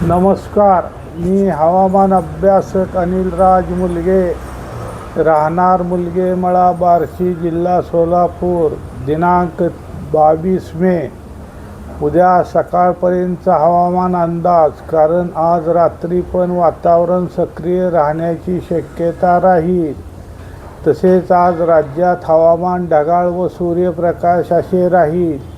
नमस्कार, मी हवामान अभ्यासक अनिलराज मुलगे, राहणार मुलगेमळा, बार्शी, जिल्हा सोलापूर. दिनांक 22 मे. उद्या सकाळपर्यंतचा हवामान अंदाज. कारण आज रात्री पण वातावरण सक्रिय राहण्याची शक्यता राहील. तसेच आज राज्यात हवामान ढगाळ व सूर्यप्रकाश असे राहील.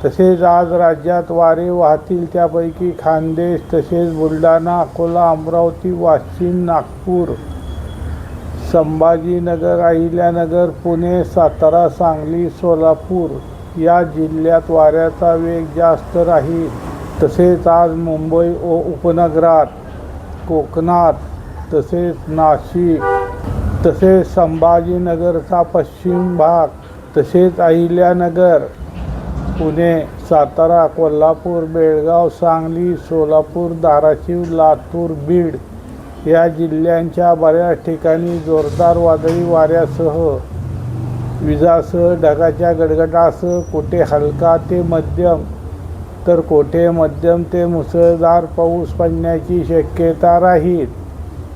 तसेच आज राज्यात वारे वाहतील, त्यापैकी खान्देश, तसेच बुलढाणा, अकोला, अमरावती, वाशिम, नागपूर, संभाजीनगर, अहिल्यानगर, पुणे, सातारा, सांगली, सोलापूर या जिल्ह्यात वाऱ्याचा वेग जास्त राहील. तसेच आज मुंबई व उपनगरात, कोकणात, तसेच नाशिक, तसेच संभाजीनगरचा पश्चिम भाग, तसेच अहिल्यानगर, पुणे, सातारा, कोल्हापूर, बेळगाव, सांगली, सोलापूर, धाराशिव, लातूर, बीड या जिल्ह्यांच्या बऱ्याच ठिकाणी जोरदार वादळी वाऱ्यासह, विजासह, ढगाच्या गडगडासह कुठे हलका ते मध्यम तर कुठे मध्यम ते मुसळधार पाऊस पडण्याची शक्यता राहील.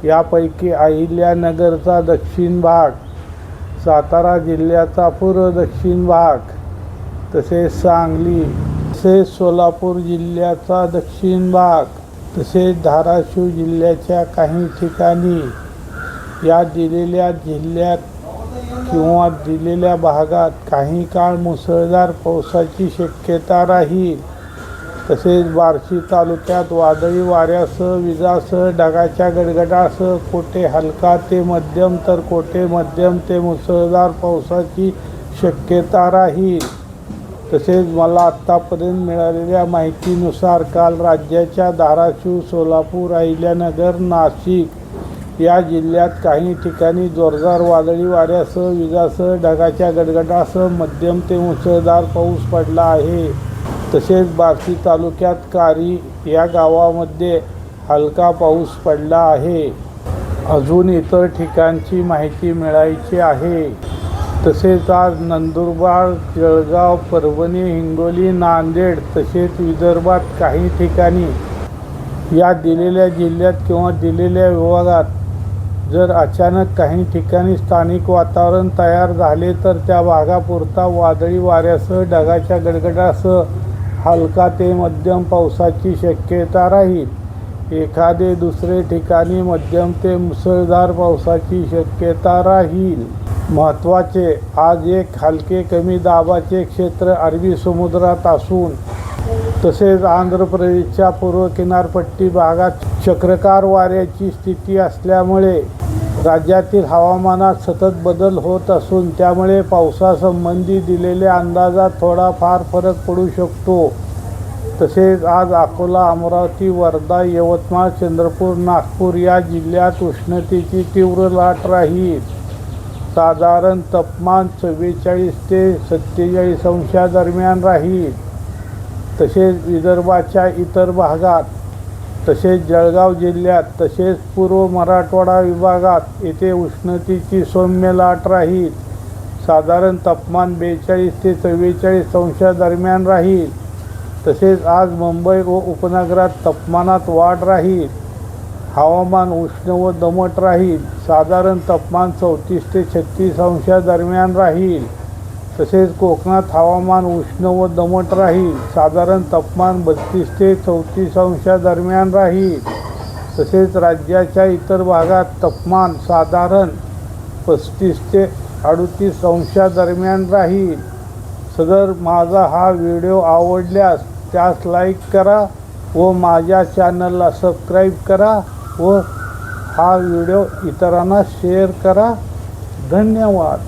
यापैकी अहिल्यानगरचा दक्षिण भाग, सातारा जिल्ह्याचा पूर्व दक्षिण भाग, तसेच सांगली, तसेच सोलापूर जिल्ह्याचा दक्षिण भाग, तसेच धाराशिव जिल्ह्याच्या काही ठिकाणी या दिलेल्या जिल्ह्यात किंवा दिलेल्या भागात काही काळ मुसळधार पावसाची शक्यता राहील. तसेच बार्शी तालुक्यात वादळी वाऱ्यासह, विजासह, ढगाच्या गडगडासह कुठे हलका ते मध्यम तर कुठे मध्यम ते मुसळधार पावसाची शक्यता राहील. तसेच मला आत्तापर्यंत मिळालेल्या माहितीनुसार काल राज्याच्या धाराशिव, सोलापूर, अहिल्यानगर, नाशिक या जिल्ह्यात काही ठिकाणी जोरदार वादळी वाऱ्यासह, विजासह, ढगाच्या गडगडासह मध्यम ते मुसळधार पाऊस पडला आहे. तसेच बार्शी तालुक्यात कारी या गावामध्ये हलका पाऊस पडला आहे. अजून इतर ठिकाणची माहिती मिळायची आहे. तसेच आज नंदुरबार, जळगाव, परभणी, हिंगोली, नांदेड, तसेच विदर्भात काही ठिकाणी या दिलेल्या जिल्ह्यात किंवा दिलेल्या विभागात जर अचानक काही ठिकाणी स्थानिक वातावरण तयार झाले तर त्या भागापुरता वादळी वाऱ्यासह, ढगाच्या गडगडासह हलका ते मध्यम पावसाची शक्यता राहील. एखादे दुसरे ठिकाणी मध्यम ते मुसळधार पावसाची शक्यता राहील. महत्त्वाचे, आज एक हलके कमी दाबाचे क्षेत्र अरबी समुद्रात असून तसेच आंध्र प्रदेशच्या पूर्व किनारपट्टी भागात चक्राकार वाऱ्याची स्थिती असल्यामुळे राज्यातील हवामानात सतत बदल होत असून त्यामुळे पावसासंबंधी दिलेल्या अंदाजात थोडाफार फरक पडू शकतो. तसेच आज अकोला, अमरावती, वर्धा, यवतमाळ, चंद्रपूर, नागपूर या जिल्ह्यात उष्णतेची तीव्र लाट राहील. साधारण तापमान 44 ते 47 अंशादरम्यान राहील. तसेच विदर्भाच्या इतर भागात, तसेच जळगाव जिल्ह्यात, तसेच पूर्व मराठवाडा विभागात येथे उष्णतेची सौम्य लाट राहील. साधारण तापमान 42 ते 44 अंशादरम्यान राहील. तसेच आज मुंबई व उपनगरात तापमानात वाढ राहील. हवामान उष्ण व दमट राहील. साधारण तापमान 34 ते 36 अंशादरम्यान राहील. तसेच कोकणात हवामान उष्ण व दमट राहील. साधारण तापमान 32 ते 34 अंशादरम्यान राहील. तसेच राज्याच्या इतर भागात तापमान साधारण 35 ते 38 अंशादरम्यान राहील. सदर माझा हा व्हिडिओ आवडल्यास त्यास लाईक करा व माझ्या चॅनलला सबस्क्राईब करा व हा व्हिडिओ इतरांना शेअर करा. धन्यवाद.